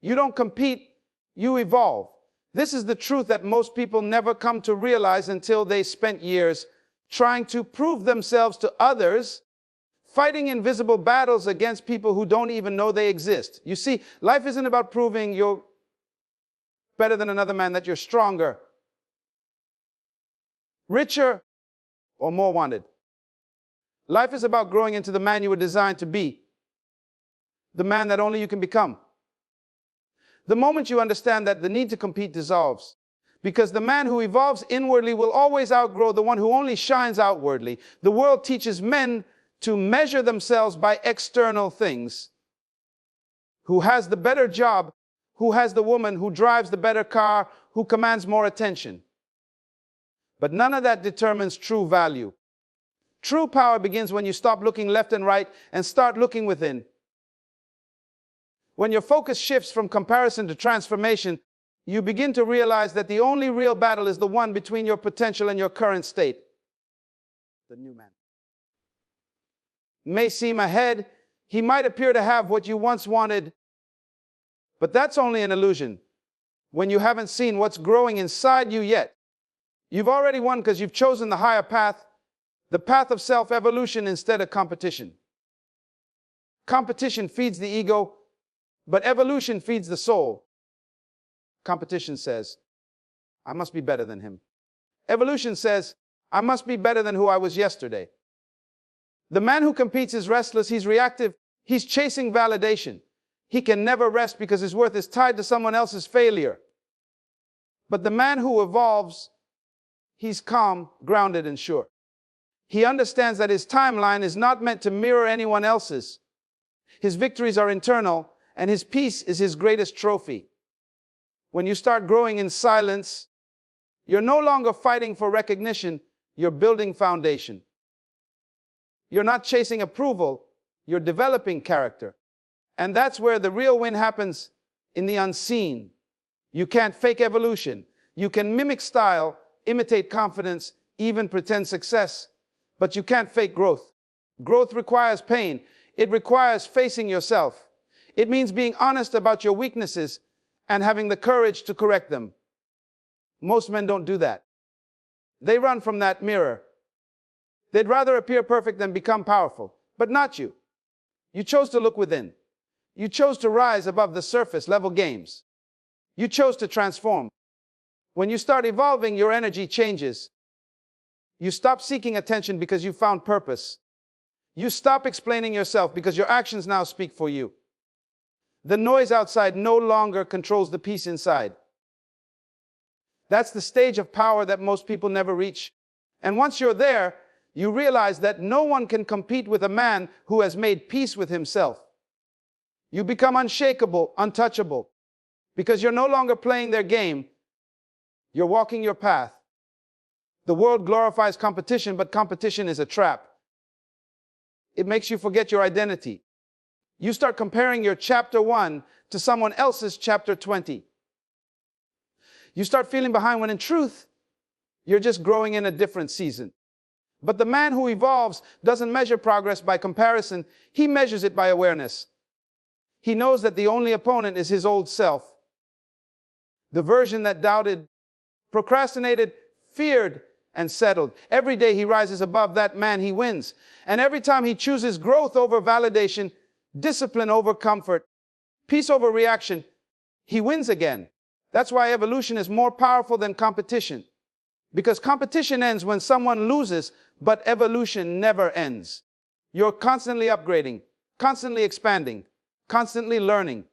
You don't compete, you evolve. This is the truth that most people never come to realize until they spent years trying to prove themselves to others, fighting invisible battles against people who don't even know they exist. You see, life isn't about proving you're better than another man, that you're stronger, richer, or more wanted. Life is about growing into the man you were designed to be, the man that only you can become. The moment you understand that, the need to compete dissolves, because the man who evolves inwardly will always outgrow the one who only shines outwardly. The world teaches men to measure themselves by external things. Who has the better job? Who has the woman? Who drives the better car? Who commands more attention? But none of that determines true value. True power begins when you stop looking left and right and start looking within. When your focus shifts from comparison to transformation, you begin to realize that the only real battle is the one between your potential and your current state. The new man may seem ahead. He might appear to have what you once wanted, but that's only an illusion when you haven't seen what's growing inside you yet. You've already won because you've chosen the higher path, the path of self-evolution instead of competition. Competition feeds the ego, but evolution feeds the soul. Competition says, I must be better than him. Evolution says, I must be better than who I was yesterday. The man who competes is restless, he's reactive, he's chasing validation. He can never rest because his worth is tied to someone else's failure. But the man who evolves, he's calm, grounded, and sure. He understands that his timeline is not meant to mirror anyone else's. His victories are internal, and his peace is his greatest trophy. When you start growing in silence, you're no longer fighting for recognition, you're building foundation. You're not chasing approval, you're developing character. And that's where the real win happens, in the unseen. You can't fake evolution. You can mimic style, imitate confidence, even pretend success, but you can't fake growth. Growth requires pain. It requires facing yourself. It means being honest about your weaknesses and having the courage to correct them. Most men don't do that. They run from that mirror. They'd rather appear perfect than become powerful, but not you. You chose to look within. You chose to rise above the surface level games. You chose to transform. When you start evolving, your energy changes. You stop seeking attention because you found purpose. You stop explaining yourself because your actions now speak for you. The noise outside no longer controls the peace inside. That's the stage of power that most people never reach. And once you're there, you realize that no one can compete with a man who has made peace with himself. You become unshakable, untouchable, because you're no longer playing their game. You're walking your path. The world glorifies competition, but competition is a trap. It makes you forget your identity. You start comparing your chapter 1 to someone else's chapter 20. You start feeling behind when in truth, you're just growing in a different season. But the man who evolves doesn't measure progress by comparison. He measures it by awareness. He knows that the only opponent is his old self. The version that doubted, procrastinated, feared, and settled. Every day he rises above that man, he wins. And every time he chooses growth over validation, discipline over comfort, peace over reaction, he wins again. That's why evolution is more powerful than competition. Because competition ends when someone loses, but evolution never ends. You're constantly upgrading, constantly expanding, constantly learning.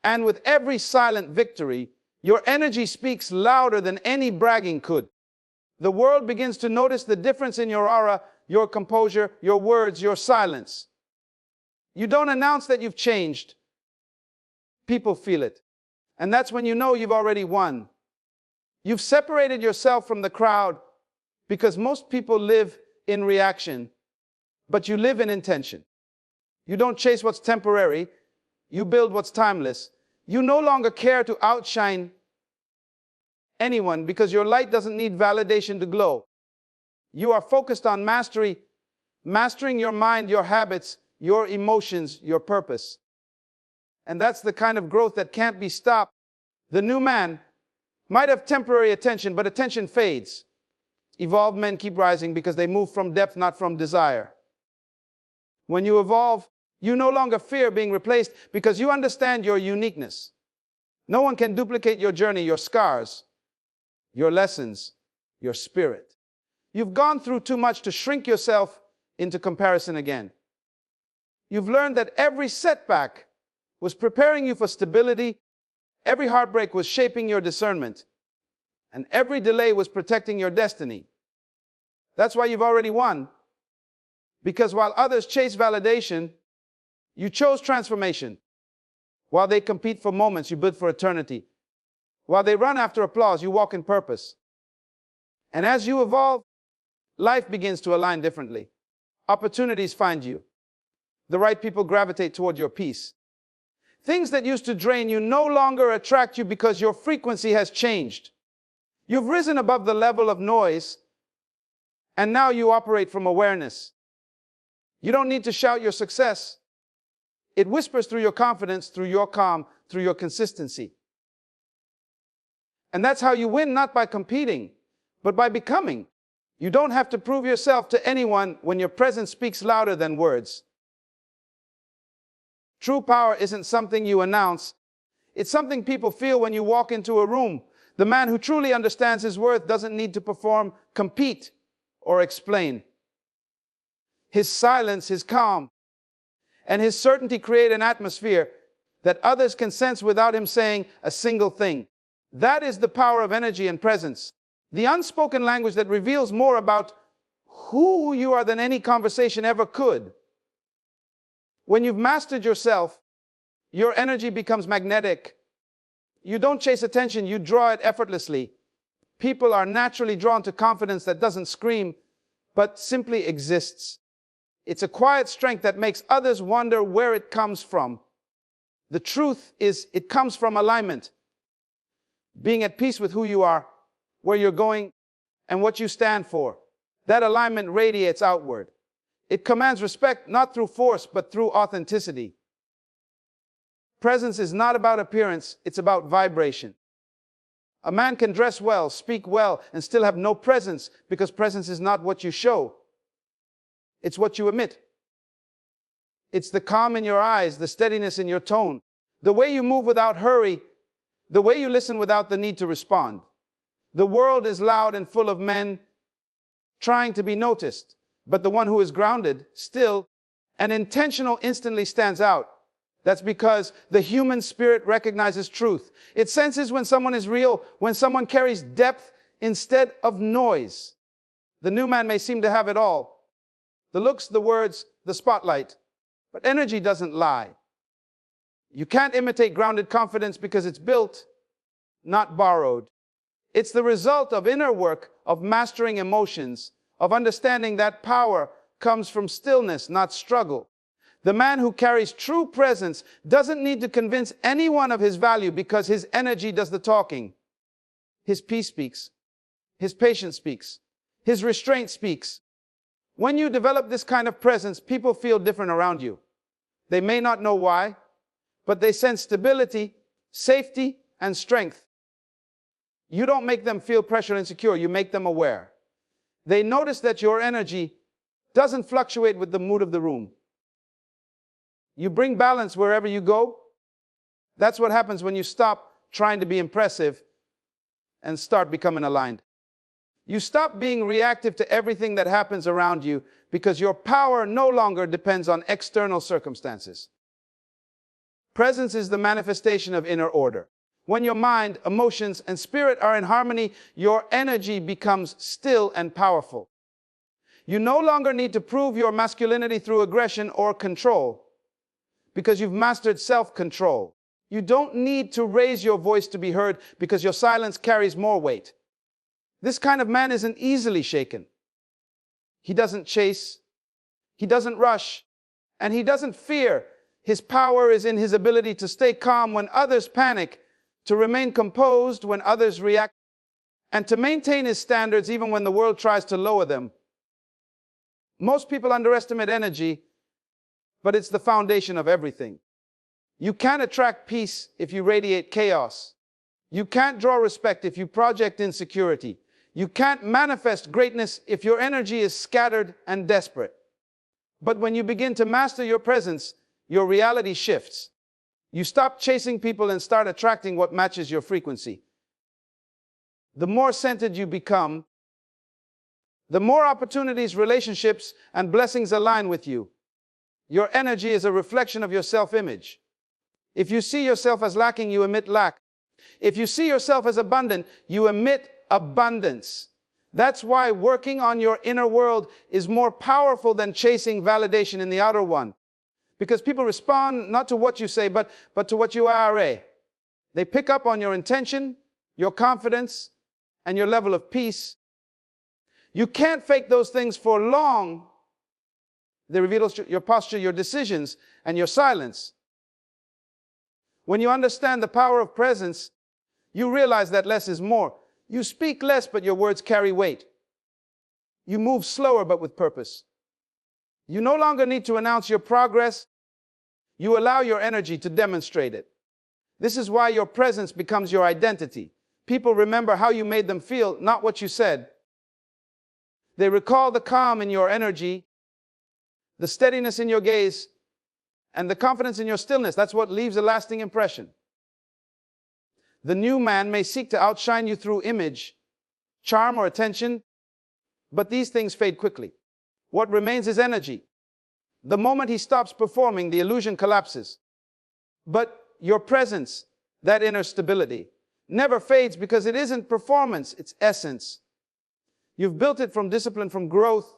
And with every silent victory, your energy speaks louder than any bragging could. The world begins to notice the difference in your aura, your composure, your words, your silence. You don't announce that you've changed. People feel it. And that's when you know you've already won. You've separated yourself from the crowd because most people live in reaction, but you live in intention. You don't chase what's temporary. You build what's timeless. You no longer care to outshine anyone because your light doesn't need validation to glow. You are focused on mastery, mastering your mind, your habits, your emotions, your purpose. And that's the kind of growth that can't be stopped. The new man might have temporary attention, but attention fades. Evolved men keep rising because they move from depth, not from desire. When you evolve, you no longer fear being replaced because you understand your uniqueness. No one can duplicate your journey, your scars, your lessons, your spirit. You've gone through too much to shrink yourself into comparison again. You've learned that every setback was preparing you for stability, every heartbreak was shaping your discernment, and every delay was protecting your destiny. That's why you've already won. Because while others chase validation, you chose transformation. While they compete for moments, you build for eternity. While they run after applause, you walk in purpose. And as you evolve, life begins to align differently. Opportunities find you. The right people gravitate toward your peace. Things that used to drain you no longer attract you because your frequency has changed. You've risen above the level of noise, and now you operate from awareness. You don't need to shout your success. It whispers through your confidence, through your calm, through your consistency. And that's how you win, not by competing, but by becoming. You don't have to prove yourself to anyone when your presence speaks louder than words. True power isn't something you announce. It's something people feel when you walk into a room. The man who truly understands his worth doesn't need to perform, compete, or explain. His silence, his calm, and his certainty create an atmosphere that others can sense without him saying a single thing. That is the power of energy and presence. The unspoken language that reveals more about who you are than any conversation ever could. When you've mastered yourself, your energy becomes magnetic. You don't chase attention, you draw it effortlessly. People are naturally drawn to confidence that doesn't scream, but simply exists. It's a quiet strength that makes others wonder where it comes from. The truth is, it comes from alignment. Being at peace with who you are, where you're going, and what you stand for. That alignment radiates outward. It commands respect not through force, but through authenticity. Presence is not about appearance, it's about vibration. A man can dress well, speak well, and still have no presence, because presence is not what you show. It's what you emit. It's the calm in your eyes, the steadiness in your tone, the way you move without hurry, the way you listen without the need to respond. The world is loud and full of men trying to be noticed, but the one who is grounded, still, and intentional instantly stands out. That's because the human spirit recognizes truth. It senses when someone is real, when someone carries depth instead of noise. The new man may seem to have it all. The looks, the words, the spotlight. But energy doesn't lie. You can't imitate grounded confidence because it's built, not borrowed. It's the result of inner work, of mastering emotions, of understanding that power comes from stillness, not struggle. The man who carries true presence doesn't need to convince anyone of his value because his energy does the talking. His peace speaks. His patience speaks. His restraint speaks. When you develop this kind of presence, people feel different around you. They may not know why, but they sense stability, safety, and strength. You don't make them feel pressure and insecure, you make them aware. They notice that your energy doesn't fluctuate with the mood of the room. You bring balance wherever you go. That's what happens when you stop trying to be impressive and start becoming aligned. You stop being reactive to everything that happens around you because your power no longer depends on external circumstances. Presence is the manifestation of inner order. When your mind, emotions, and spirit are in harmony, your energy becomes still and powerful. You no longer need to prove your masculinity through aggression or control because you've mastered self-control. You don't need to raise your voice to be heard because your silence carries more weight. This kind of man isn't easily shaken. He doesn't chase, he doesn't rush, and he doesn't fear. His power is in his ability to stay calm when others panic, to remain composed when others react, and to maintain his standards even when the world tries to lower them. Most people underestimate energy, but it's the foundation of everything. You can't attract peace if you radiate chaos. You can't draw respect if you project insecurity. You can't manifest greatness if your energy is scattered and desperate. But when you begin to master your presence, your reality shifts. You stop chasing people and start attracting what matches your frequency. The more centered you become, the more opportunities, relationships, and blessings align with you. Your energy is a reflection of your self-image. If you see yourself as lacking, you emit lack. If you see yourself as abundant, you emit abundance. That's why working on your inner world is more powerful than chasing validation in the outer one. Because people respond not to what you say, but to what you are. They pick up on your intention, your confidence, and your level of peace. You can't fake those things for long. They reveal your posture, your decisions, and your silence. When you understand the power of presence, you realize that less is more. You speak less, but your words carry weight. You move slower, but with purpose. You no longer need to announce your progress. You allow your energy to demonstrate it. This is why your presence becomes your identity. People remember how you made them feel, not what you said. They recall the calm in your energy, the steadiness in your gaze, and the confidence in your stillness. That's what leaves a lasting impression. The new man may seek to outshine you through image, charm, or attention, but these things fade quickly. What remains is energy. The moment he stops performing, the illusion collapses. But your presence, that inner stability, never fades because it isn't performance, it's essence. You've built it from discipline, from growth,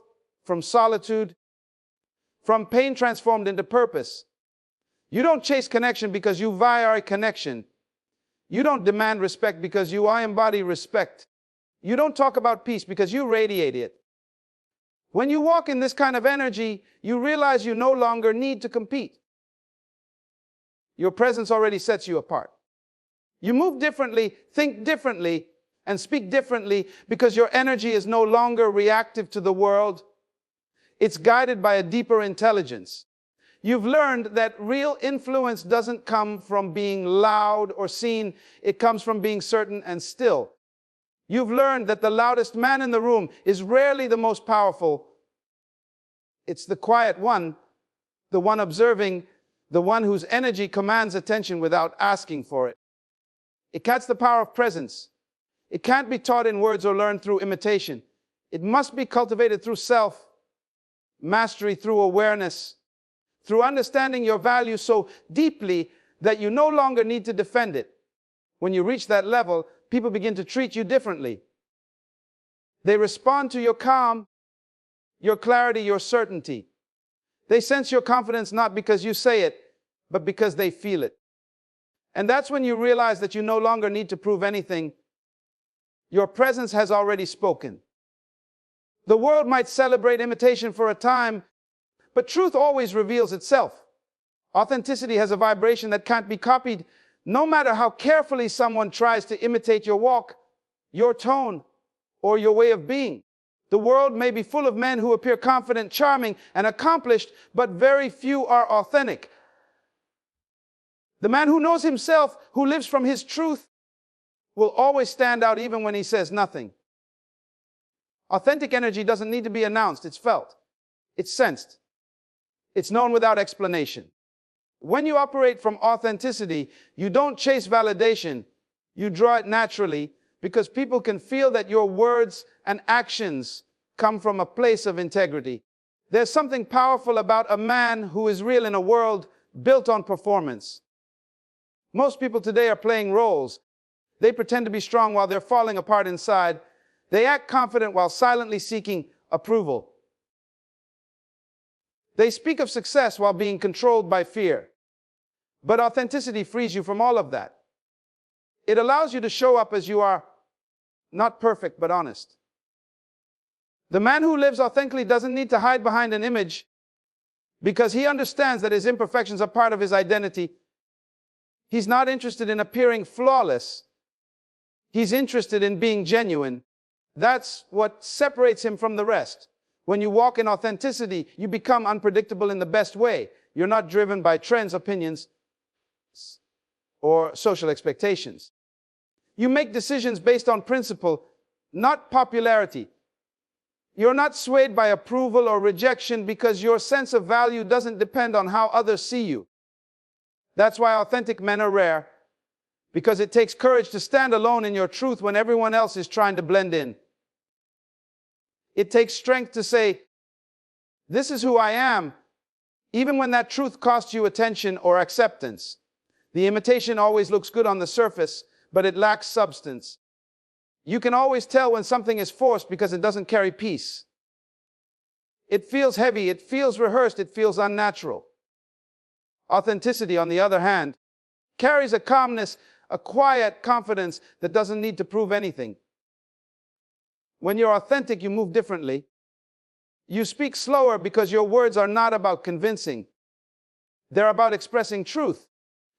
from solitude, from pain transformed into purpose. You don't chase connection because you vie a connection. You don't demand respect because you embody respect. You don't talk about peace because you radiate it. When you walk in this kind of energy, you realize you no longer need to compete. Your presence already sets you apart. You move differently, think differently, and speak differently because your energy is no longer reactive to the world. It's guided by a deeper intelligence. You've learned that real influence doesn't come from being loud or seen. It comes from being certain and still. You've learned that the loudest man in the room is rarely the most powerful. It's the quiet one, the one observing, the one whose energy commands attention without asking for it. That's the power of presence. It can't be taught in words or learned through imitation. It must be cultivated through self-mastery, through awareness, through understanding your value so deeply that you no longer need to defend it. When you reach that level, people begin to treat you differently. They respond to your calm, your clarity, your certainty. They sense your confidence not because you say it, but because they feel it. And that's when you realize that you no longer need to prove anything. Your presence has already spoken. The world might celebrate imitation for a time, but truth always reveals itself. Authenticity has a vibration that can't be copied. No matter how carefully someone tries to imitate your walk, your tone, or your way of being. The world may be full of men who appear confident, charming, and accomplished, but very few are authentic. The man who knows himself, who lives from his truth, will always stand out even when he says nothing. Authentic energy doesn't need to be announced. It's felt. It's sensed. It's known without explanation. When you operate from authenticity, you don't chase validation. You draw it naturally because people can feel that your words and actions come from a place of integrity. There's something powerful about a man who is real in a world built on performance. Most people today are playing roles. They pretend to be strong while they're falling apart inside. They act confident while silently seeking approval. They speak of success while being controlled by fear. But authenticity frees you from all of that. It allows you to show up as you are, not perfect, but honest. The man who lives authentically doesn't need to hide behind an image because he understands that his imperfections are part of his identity. He's not interested in appearing flawless. He's interested in being genuine. That's what separates him from the rest. When you walk in authenticity, you become unpredictable in the best way. You're not driven by trends, opinions, or social expectations. You make decisions based on principle, not popularity. You're not swayed by approval or rejection because your sense of value doesn't depend on how others see you. That's why authentic men are rare, because it takes courage to stand alone in your truth when everyone else is trying to blend in. It takes strength to say, "This is who I am," even when that truth costs you attention or acceptance. The imitation always looks good on the surface, but it lacks substance. You can always tell when something is forced because it doesn't carry peace. It feels heavy, it feels rehearsed, it feels unnatural. Authenticity, on the other hand, carries a calmness, a quiet confidence that doesn't need to prove anything. When you're authentic, you move differently. You speak slower because your words are not about convincing. They're about expressing truth.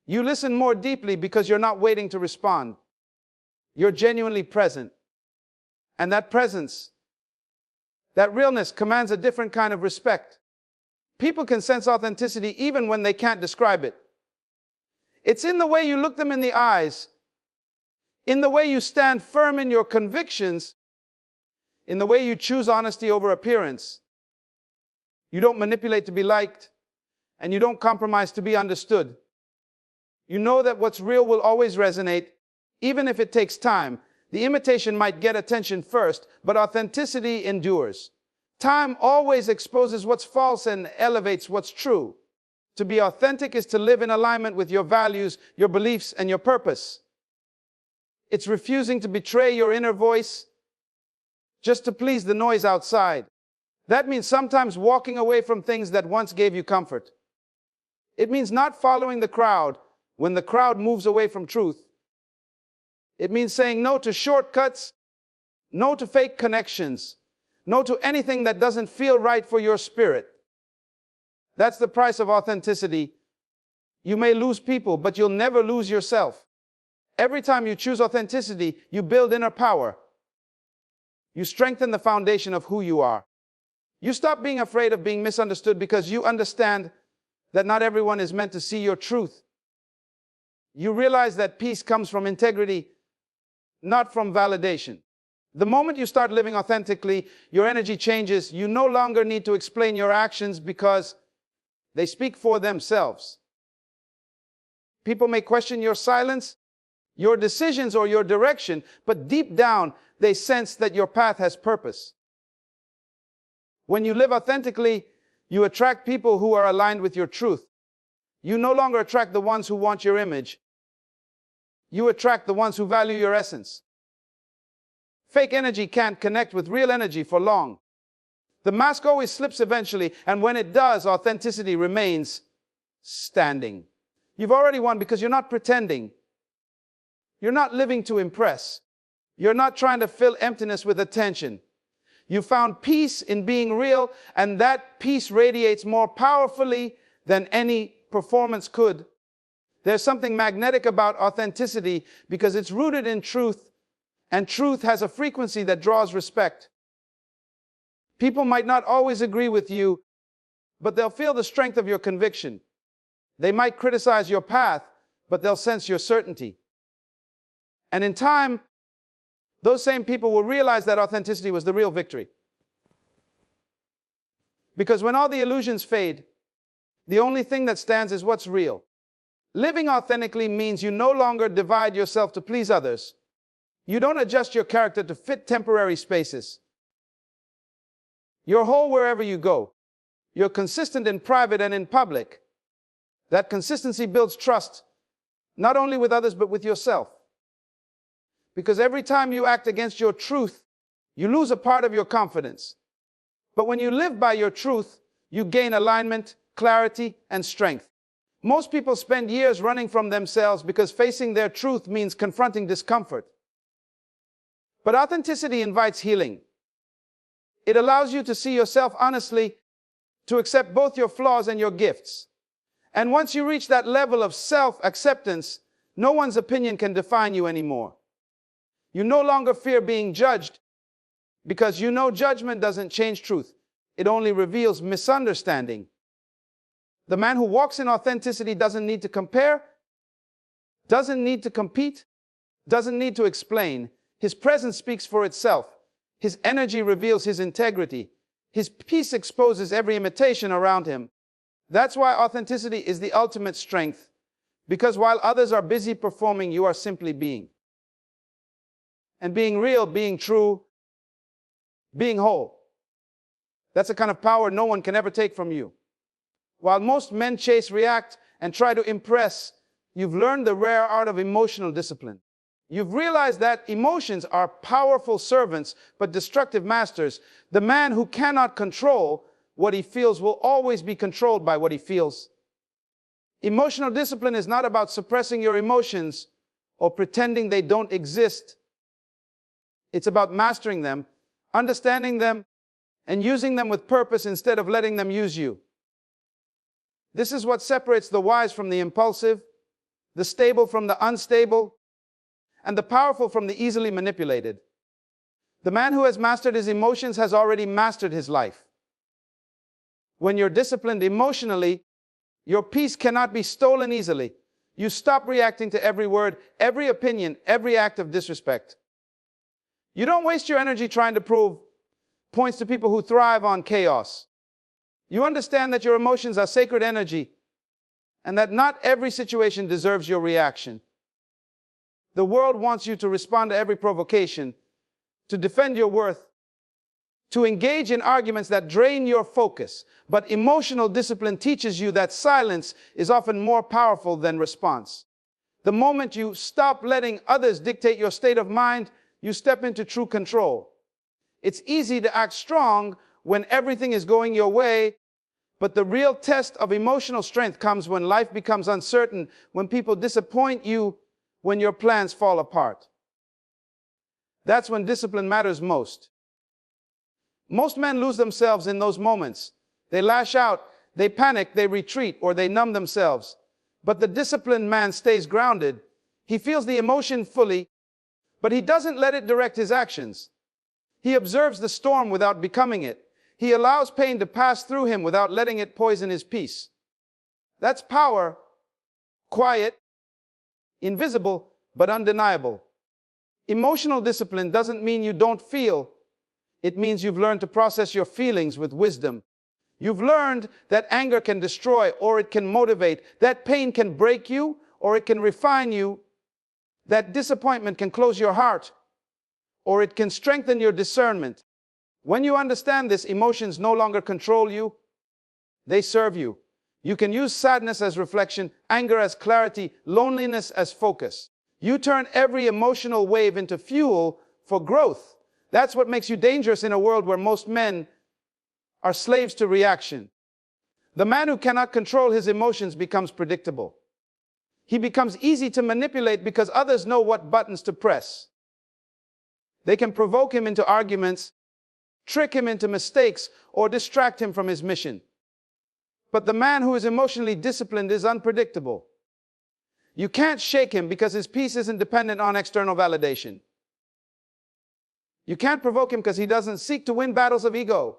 You listen more deeply because you're not waiting to respond. You're genuinely present. And that presence, that realness, commands a different kind of respect. People can sense authenticity even when they can't describe it. It's in the way you look them in the eyes, in the way you stand firm in your convictions, in the way you choose honesty over appearance. You don't manipulate to be liked, and you don't compromise to be understood. You know that what's real will always resonate, even if it takes time. The imitation might get attention first, but authenticity endures. Time always exposes what's false and elevates what's true. To be authentic is to live in alignment with your values, your beliefs, and your purpose. It's refusing to betray your inner voice just to please the noise outside. That means sometimes walking away from things that once gave you comfort. It means not following the crowd when the crowd moves away from truth. It means saying no to shortcuts, no to fake connections, no to anything that doesn't feel right for your spirit. That's the price of authenticity. You may lose people, but you'll never lose yourself. Every time you choose authenticity, you build inner power. You strengthen the foundation of who you are. You stop being afraid of being misunderstood because you understand that not everyone is meant to see your truth. You realize that peace comes from integrity, not from validation. The moment you start living authentically, your energy changes. You no longer need to explain your actions because they speak for themselves. People may question your silence, your decisions, or your direction, but deep down, they sense that your path has purpose. When you live authentically, you attract people who are aligned with your truth. You no longer attract the ones who want your image. You attract the ones who value your essence. Fake energy can't connect with real energy for long. The mask always slips eventually, and when it does, authenticity remains standing. You've already won because you're not pretending. You're not living to impress. You're not trying to fill emptiness with attention. You found peace in being real, and that peace radiates more powerfully than any performance could. There's something magnetic about authenticity because it's rooted in truth, and truth has a frequency that draws respect. People might not always agree with you, but they'll feel the strength of your conviction. They might criticize your path, but they'll sense your certainty. And in time, those same people will realize that authenticity was the real victory. Because when all the illusions fade, the only thing that stands is what's real. Living authentically means you no longer divide yourself to please others. You don't adjust your character to fit temporary spaces. You're whole wherever you go. You're consistent in private and in public. That consistency builds trust, not only with others, but with yourself. Because every time you act against your truth, you lose a part of your confidence. But when you live by your truth, you gain alignment, clarity, and strength. Most people spend years running from themselves because facing their truth means confronting discomfort. But authenticity invites healing. It allows you to see yourself honestly, to accept both your flaws and your gifts. And once you reach that level of self-acceptance, no one's opinion can define you anymore. You no longer fear being judged because you know judgment doesn't change truth. It only reveals misunderstanding. The man who walks in authenticity doesn't need to compare. doesn't need to compete, doesn't need to explain. His presence speaks for itself. His energy reveals his integrity. His peace exposes every imitation around him. That's why authenticity is the ultimate strength. Because while others are busy performing, you are simply being. And being real, being true, being whole. That's a kind of power no one can ever take from you. While most men chase, react, and try to impress, you've learned the rare art of emotional discipline. You've realized that emotions are powerful servants, but destructive masters. The man who cannot control what he feels will always be controlled by what he feels. Emotional discipline is not about suppressing your emotions or pretending they don't exist. It's about mastering them, understanding them, and using them with purpose instead of letting them use you. This is what separates the wise from the impulsive, the stable from the unstable, and the powerful from the easily manipulated. The man who has mastered his emotions has already mastered his life. When you're disciplined emotionally, your peace cannot be stolen easily. You stop reacting to every word, every opinion, every act of disrespect. You don't waste your energy trying to prove points to people who thrive on chaos. You understand that your emotions are sacred energy and that not every situation deserves your reaction. The world wants you to respond to every provocation, to defend your worth, to engage in arguments that drain your focus. But emotional discipline teaches you that silence is often more powerful than response. The moment you stop letting others dictate your state of mind, you step into true control. It's easy to act strong when everything is going your way, but the real test of emotional strength comes when life becomes uncertain, when people disappoint you, when your plans fall apart. That's when discipline matters most. Most men lose themselves in those moments. They lash out, they panic, they retreat, or they numb themselves. But the disciplined man stays grounded. He feels the emotion fully, but he doesn't let it direct his actions. He observes the storm without becoming it. He allows pain to pass through him without letting it poison his peace. That's power, quiet, invisible, but undeniable. Emotional discipline doesn't mean you don't feel. It means you've learned to process your feelings with wisdom. You've learned that anger can destroy or it can motivate, that pain can break you or it can refine you, that disappointment can close your heart or it can strengthen your discernment. When you understand this, emotions no longer control you, they serve you. You can use sadness as reflection, anger as clarity, loneliness as focus. You turn every emotional wave into fuel for growth. That's what makes you dangerous in a world where most men are slaves to reaction. The man who cannot control his emotions becomes predictable. He becomes easy to manipulate because others know what buttons to press. They can provoke him into arguments, trick him into mistakes, or distract him from his mission. But the man who is emotionally disciplined is unpredictable. You can't shake him because his peace isn't dependent on external validation. You can't provoke him because he doesn't seek to win battles of ego.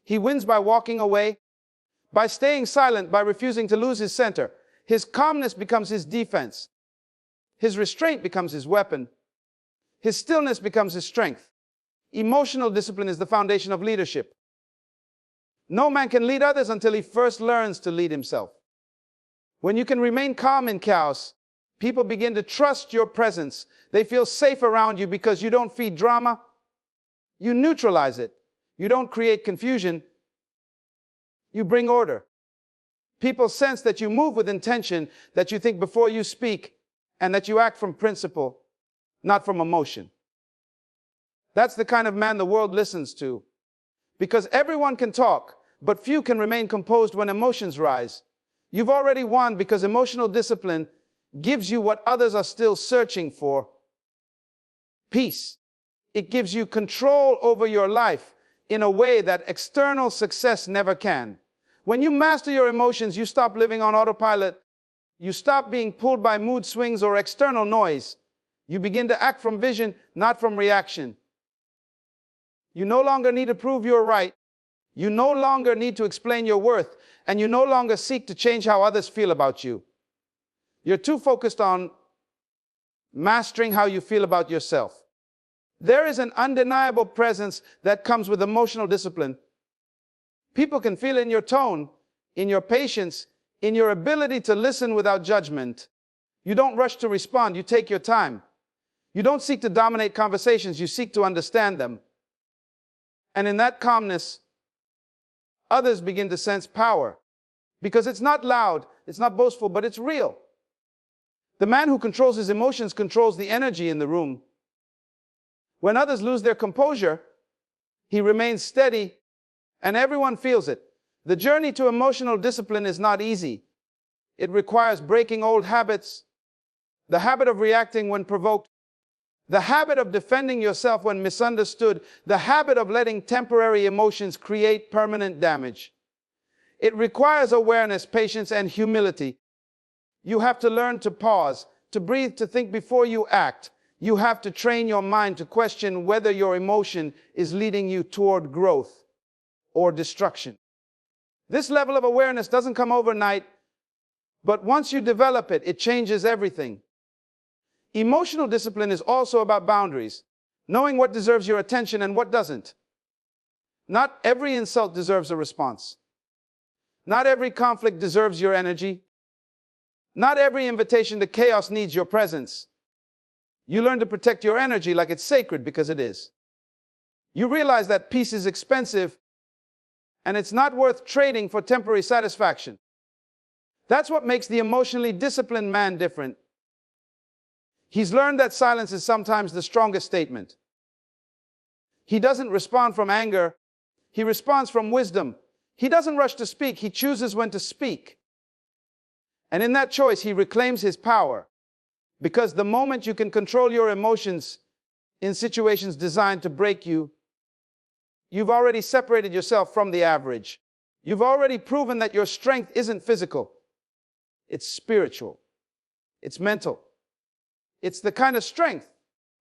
He wins by walking away, by staying silent, by refusing to lose his center. His calmness becomes his defense. His restraint becomes his weapon. His stillness becomes his strength. Emotional discipline is the foundation of leadership. No man can lead others until he first learns to lead himself. When you can remain calm in chaos, people begin to trust your presence. They feel safe around you because you don't feed drama. You neutralize it. You don't create confusion. You bring order. People sense that you move with intention, that you think before you speak, and that you act from principle, not from emotion. That's the kind of man the world listens to. Because everyone can talk, but few can remain composed when emotions rise. You've already won because emotional discipline gives you what others are still searching for. Peace. It gives you control over your life in a way that external success never can. When you master your emotions, you stop living on autopilot. You stop being pulled by mood swings or external noise. You begin to act from vision, not from reaction. You no longer need to prove you're right. You no longer need to explain your worth. And you no longer seek to change how others feel about you. You're too focused on mastering how you feel about yourself. There is an undeniable presence that comes with emotional discipline. People can feel it in your tone, in your patience, in your ability to listen without judgment. You don't rush to respond, you take your time. You don't seek to dominate conversations, you seek to understand them. And in that calmness, others begin to sense power. Because it's not loud, it's not boastful, but it's real. The man who controls his emotions controls the energy in the room. When others lose their composure, he remains steady, and everyone feels it. The journey to emotional discipline is not easy. It requires breaking old habits, the habit of reacting when provoked, the habit of defending yourself when misunderstood, the habit of letting temporary emotions create permanent damage. It requires awareness, patience, and humility. You have to learn to pause, to breathe, to think before you act. You have to train your mind to question whether your emotion is leading you toward growth or destruction. This level of awareness doesn't come overnight, but once you develop it, it changes everything. Emotional discipline is also about boundaries, knowing what deserves your attention and what doesn't. Not every insult deserves a response. Not every conflict deserves your energy. Not every invitation to chaos needs your presence. You learn to protect your energy like it's sacred, because it is. You realize that peace is expensive and it's not worth trading for temporary satisfaction. That's what makes the emotionally disciplined man different. He's learned that silence is sometimes the strongest statement. He doesn't respond from anger, he responds from wisdom. He doesn't rush to speak, he chooses when to speak. And in that choice, he reclaims his power. Because the moment you can control your emotions in situations designed to break you, you've already separated yourself from the average. You've already proven that your strength isn't physical. It's spiritual. It's mental. It's the kind of strength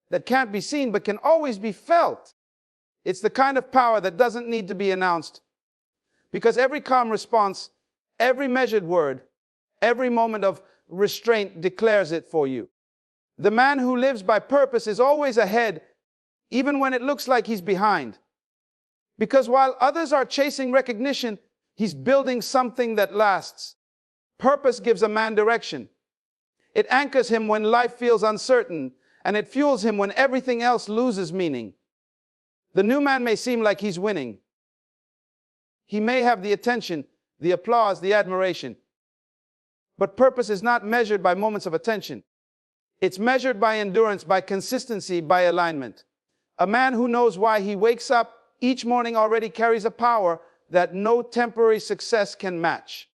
that can't be seen but can always be felt. It's the kind of power that doesn't need to be announced. Because every calm response, every measured word, every moment of restraint declares it for you. The man who lives by purpose is always ahead, even when it looks like he's behind. Because while others are chasing recognition, he's building something that lasts. Purpose gives a man direction. It anchors him when life feels uncertain, and it fuels him when everything else loses meaning. The new man may seem like he's winning. He may have the attention, the applause, the admiration. But purpose is not measured by moments of attention. It's measured by endurance, by consistency, by alignment. A man who knows why he wakes up each morning already carries a power that no temporary success can match.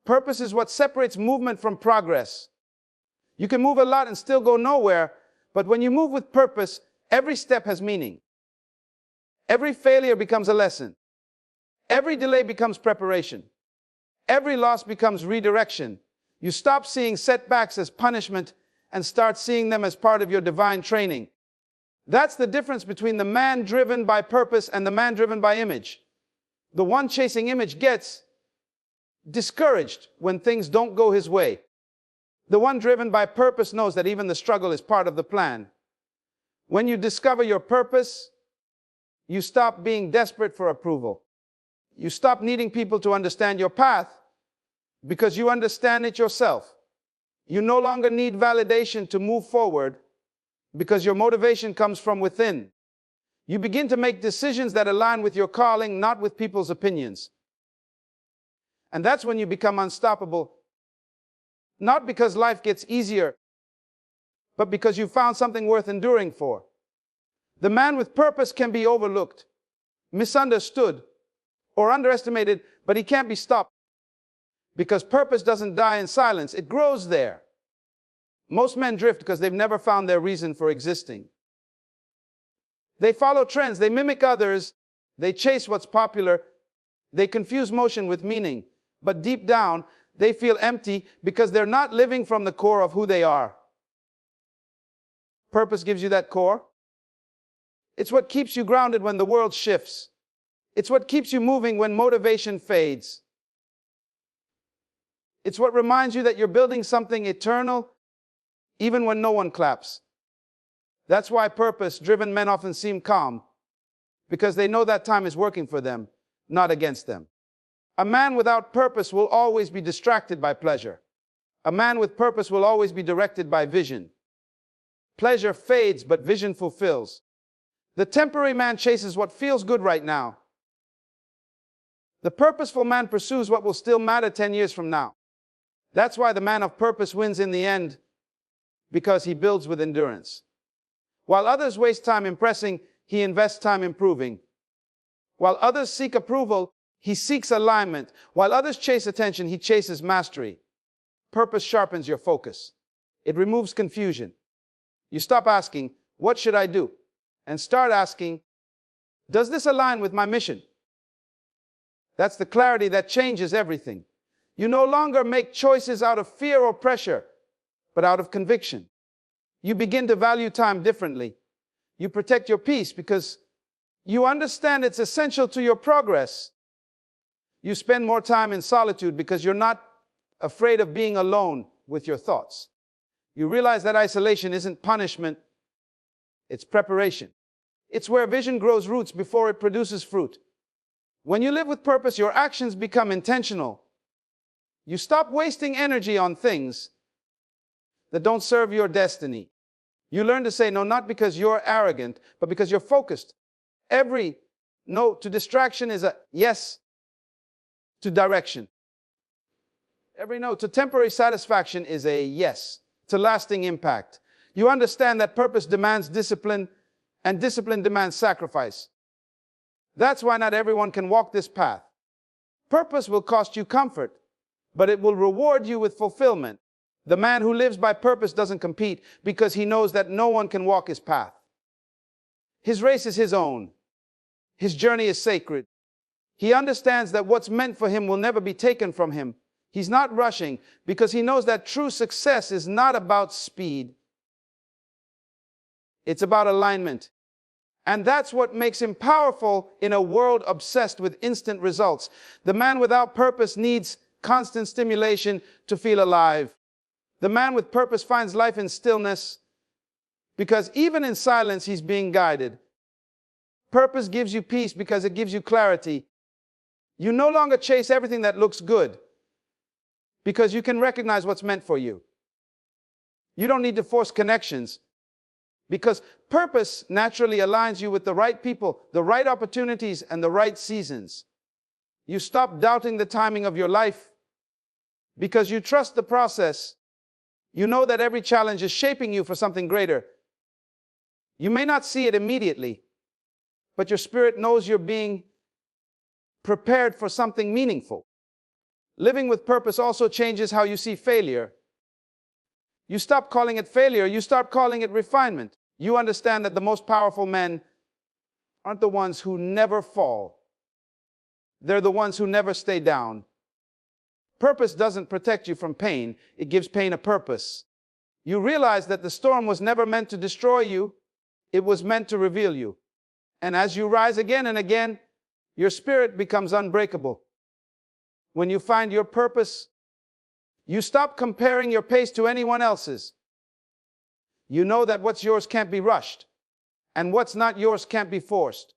Purpose is what separates movement from progress. You can move a lot and still go nowhere, but when you move with purpose, every step has meaning. Every failure becomes a lesson. Every delay becomes preparation. Every loss becomes redirection. You stop seeing setbacks as punishment and start seeing them as part of your divine training. That's the difference between the man driven by purpose and the man driven by image. The one chasing image gets discouraged when things don't go his way. The one driven by purpose knows that even the struggle is part of the plan. When you discover your purpose, you stop being desperate for approval. You stop needing people to understand your path because you understand it yourself. You no longer need validation to move forward because your motivation comes from within. You begin to make decisions that align with your calling, not with people's opinions. And that's when you become unstoppable, not because life gets easier, but because you found something worth enduring for. The man with purpose can be overlooked, misunderstood, or underestimated, but he can't be stopped. Because purpose doesn't die in silence, it grows there. Most men drift because they've never found their reason for existing. They follow trends, they mimic others, they chase what's popular, they confuse motion with meaning. But deep down, they feel empty because they're not living from the core of who they are. Purpose gives you that core. It's what keeps you grounded when the world shifts. It's what keeps you moving when motivation fades. It's what reminds you that you're building something eternal, even when no one claps. That's why purpose-driven men often seem calm, because they know that time is working for them, not against them. A man without purpose will always be distracted by pleasure. A man with purpose will always be directed by vision. Pleasure fades, but vision fulfills. The temporary man chases what feels good right now. The purposeful man pursues what will still matter 10 years from now. That's why the man of purpose wins in the end, because he builds with endurance. While others waste time impressing, he invests time improving. While others seek approval, he seeks alignment. While others chase attention, he chases mastery. Purpose sharpens your focus. It removes confusion. You stop asking, what should I do? And start asking, does this align with my mission? That's the clarity that changes everything. You no longer make choices out of fear or pressure, but out of conviction. You begin to value time differently. You protect your peace because you understand it's essential to your progress. You spend more time in solitude because you're not afraid of being alone with your thoughts. You realize that isolation isn't punishment, it's preparation. It's where vision grows roots before it produces fruit. When you live with purpose, your actions become intentional. You stop wasting energy on things that don't serve your destiny. You learn to say no, not because you're arrogant, but because you're focused. Every no to distraction is a yes to direction. Every no to temporary satisfaction is a yes to lasting impact. You understand that purpose demands discipline, and discipline demands sacrifice. That's why not everyone can walk this path. Purpose will cost you comfort, but it will reward you with fulfillment. The man who lives by purpose doesn't compete because he knows that no one can walk his path. His race is his own. His journey is sacred. He understands that what's meant for him will never be taken from him. He's not rushing because he knows that true success is not about speed. It's about alignment. And that's what makes him powerful in a world obsessed with instant results. The man without purpose needs constant stimulation to feel alive. The man with purpose finds life in stillness because even in silence, he's being guided. Purpose gives you peace because it gives you clarity. You no longer chase everything that looks good because you can recognize what's meant for you. You don't need to force connections because purpose naturally aligns you with the right people, the right opportunities, and the right seasons. You stop doubting the timing of your life because you trust the process. You know that every challenge is shaping you for something greater. You may not see it immediately, but your spirit knows you're being prepared for something meaningful. Living with purpose also changes how you see failure. You stop calling it failure, you start calling it refinement. You understand that the most powerful men aren't the ones who never fall. They're the ones who never stay down. Purpose doesn't protect you from pain, it gives pain a purpose. You realize that the storm was never meant to destroy you, it was meant to reveal you. And as you rise again and again, your spirit becomes unbreakable. When you find your purpose, you stop comparing your pace to anyone else's. You know that what's yours can't be rushed, and what's not yours can't be forced.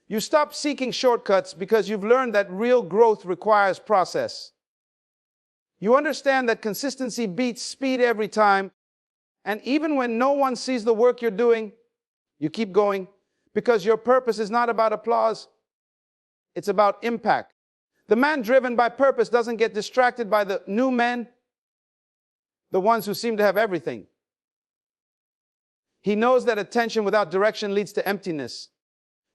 You stop seeking shortcuts because you've learned that real growth requires process. You understand that consistency beats speed every time, and even when no one sees the work you're doing, you keep going because your purpose is not about applause, it's about impact. The man driven by purpose doesn't get distracted by the new men, the ones who seem to have everything. He knows that attention without direction leads to emptiness.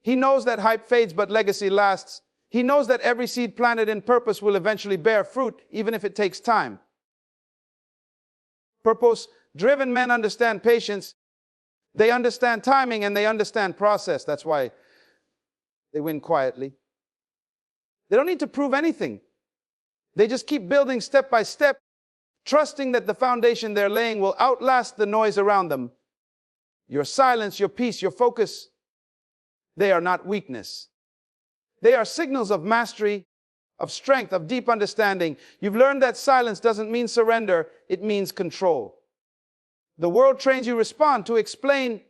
He knows that hype fades but legacy lasts. He knows that every seed planted in purpose will eventually bear fruit, even if it takes time. Purpose-driven men understand patience, they understand timing, and they understand process. That's why they win quietly. They don't need to prove anything. They just keep building step by step, trusting that the foundation they're laying will outlast the noise around them. Your silence, your peace, your focus, they are not weakness. They are signals of mastery, of strength, of deep understanding. You've learned that silence doesn't mean surrender, it means control. The world trains you to respond, to explain,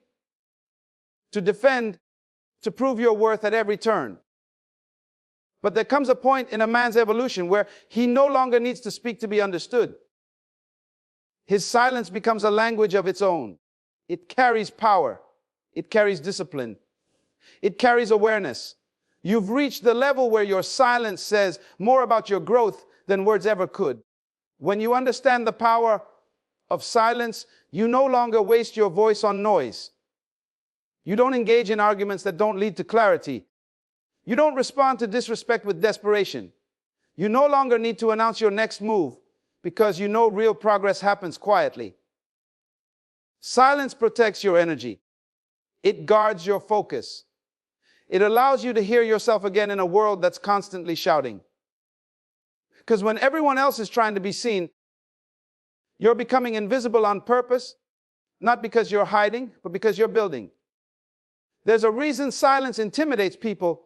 to defend, to prove your worth at every turn. But there comes a point in a man's evolution where he no longer needs to speak to be understood. His silence becomes a language of its own. It carries power. It carries discipline. It carries awareness. You've reached the level where your silence says more about your growth than words ever could. When you understand the power of silence, you no longer waste your voice on noise. You don't engage in arguments that don't lead to clarity. You don't respond to disrespect with desperation. You no longer need to announce your next move because you know real progress happens quietly. Silence protects your energy. It guards your focus. It allows you to hear yourself again in a world that's constantly shouting. Because when everyone else is trying to be seen, you're becoming invisible on purpose, not because you're hiding, but because you're building. There's a reason silence intimidates people.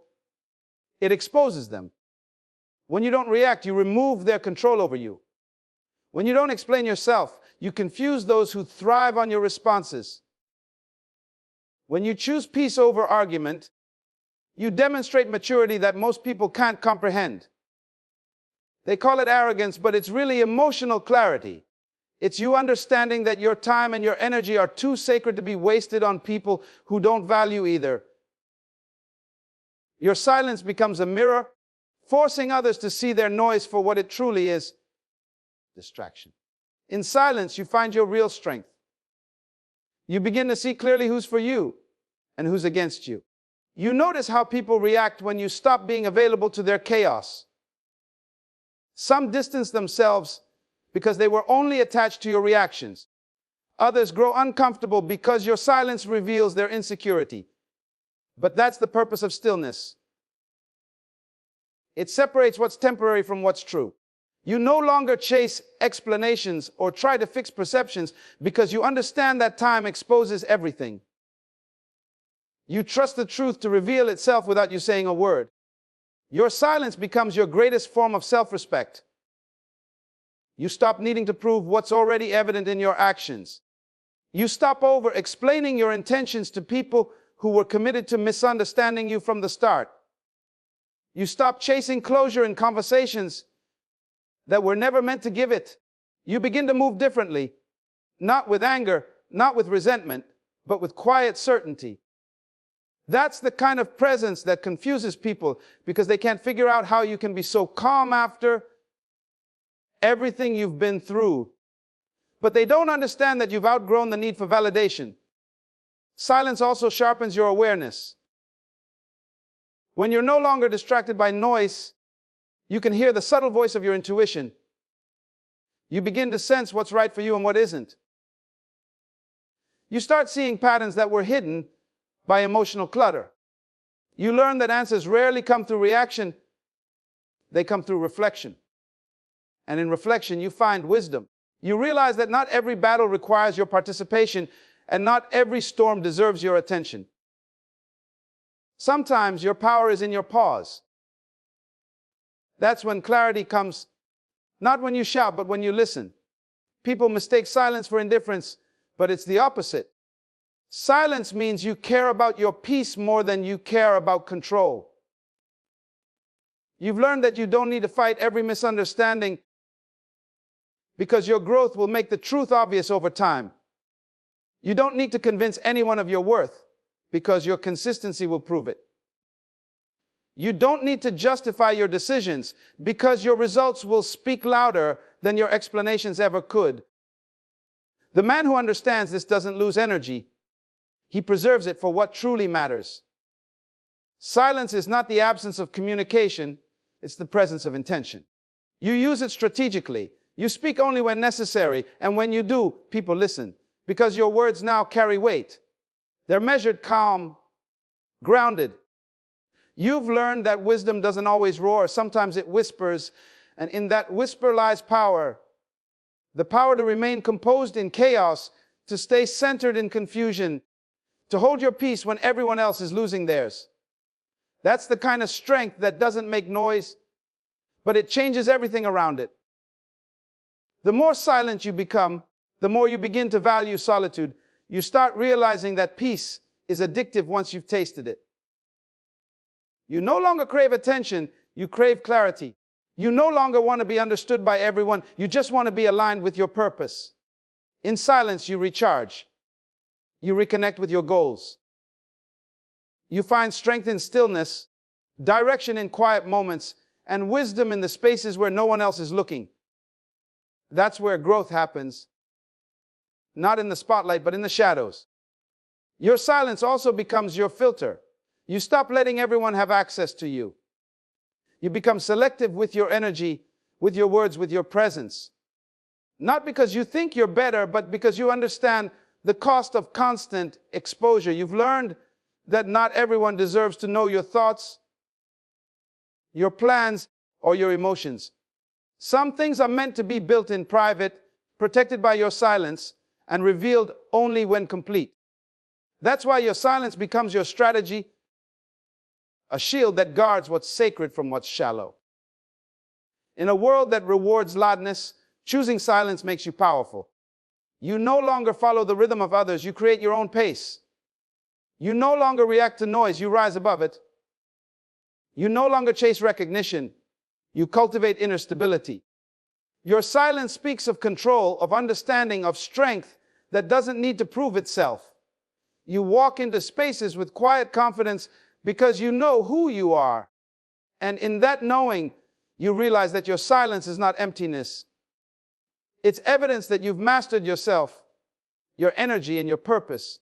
It exposes them. When you don't react, you remove their control over you. When you don't explain yourself, you confuse those who thrive on your responses. When you choose peace over argument, you demonstrate maturity that most people can't comprehend. They call it arrogance, but it's really emotional clarity. It's you understanding that your time and your energy are too sacred to be wasted on people who don't value either. Your silence becomes a mirror, forcing others to see their noise for what it truly is: distraction. In silence, you find your real strength. You begin to see clearly who's for you and who's against you. You notice how people react when you stop being available to their chaos. Some distance themselves because they were only attached to your reactions. Others grow uncomfortable because your silence reveals their insecurity. But that's the purpose of stillness. It separates what's temporary from what's true. You no longer chase explanations or try to fix perceptions because you understand that time exposes everything. You trust the truth to reveal itself without you saying a word. Your silence becomes your greatest form of self-respect. You stop needing to prove what's already evident in your actions. You stop over-explaining your intentions to people who were committed to misunderstanding you from the start. You stop chasing closure in conversations that were never meant to give it. You begin to move differently, not with anger, not with resentment, but with quiet certainty. That's the kind of presence that confuses people because they can't figure out how you can be so calm after everything you've been through. But they don't understand that you've outgrown the need for validation. Silence also sharpens your awareness. When you're no longer distracted by noise, you can hear the subtle voice of your intuition. You begin to sense what's right for you and what isn't. You start seeing patterns that were hidden by emotional clutter. You learn that answers rarely come through reaction, they come through reflection. And in reflection, you find wisdom. You realize that not every battle requires your participation, and not every storm deserves your attention. Sometimes your power is in your pause. That's when clarity comes, not when you shout, but when you listen. People mistake silence for indifference, but it's the opposite. Silence means you care about your peace more than you care about control. You've learned that you don't need to fight every misunderstanding because your growth will make the truth obvious over time. You don't need to convince anyone of your worth because your consistency will prove it. You don't need to justify your decisions because your results will speak louder than your explanations ever could. The man who understands this doesn't lose energy. He preserves it for what truly matters. Silence is not the absence of communication, it's the presence of intention. You use it strategically. You speak only when necessary, and when you do, people listen, because your words now carry weight. They're measured, calm, grounded. You've learned that wisdom doesn't always roar. Sometimes it whispers, and in that whisper lies power. The power to remain composed in chaos, to stay centered in confusion, to hold your peace when everyone else is losing theirs. That's the kind of strength that doesn't make noise, but it changes everything around it. The more silent you become, the more you begin to value solitude. You start realizing that peace is addictive once you've tasted it. You no longer crave attention, you crave clarity. You no longer want to be understood by everyone, you just want to be aligned with your purpose. In silence, you recharge. You reconnect with your goals. You find strength in stillness, direction in quiet moments, and wisdom in the spaces where no one else is looking. That's where growth happens. Not in the spotlight, but in the shadows. Your silence also becomes your filter. You stop letting everyone have access to you. You become selective with your energy, with your words, with your presence. Not because you think you're better, but because you understand the cost of constant exposure. You've learned that not everyone deserves to know your thoughts, your plans, or your emotions. Some things are meant to be built in private, protected by your silence, and revealed only when complete. That's why your silence becomes your strategy, a shield that guards what's sacred from what's shallow. In a world that rewards loudness, choosing silence makes you powerful. You no longer follow the rhythm of others, you create your own pace. You no longer react to noise, you rise above it. You no longer chase recognition, you cultivate inner stability. Your silence speaks of control, of understanding, of strength that doesn't need to prove itself. You walk into spaces with quiet confidence because you know who you are. And in that knowing, you realize that your silence is not emptiness. It's evidence that you've mastered yourself, your energy, and your purpose.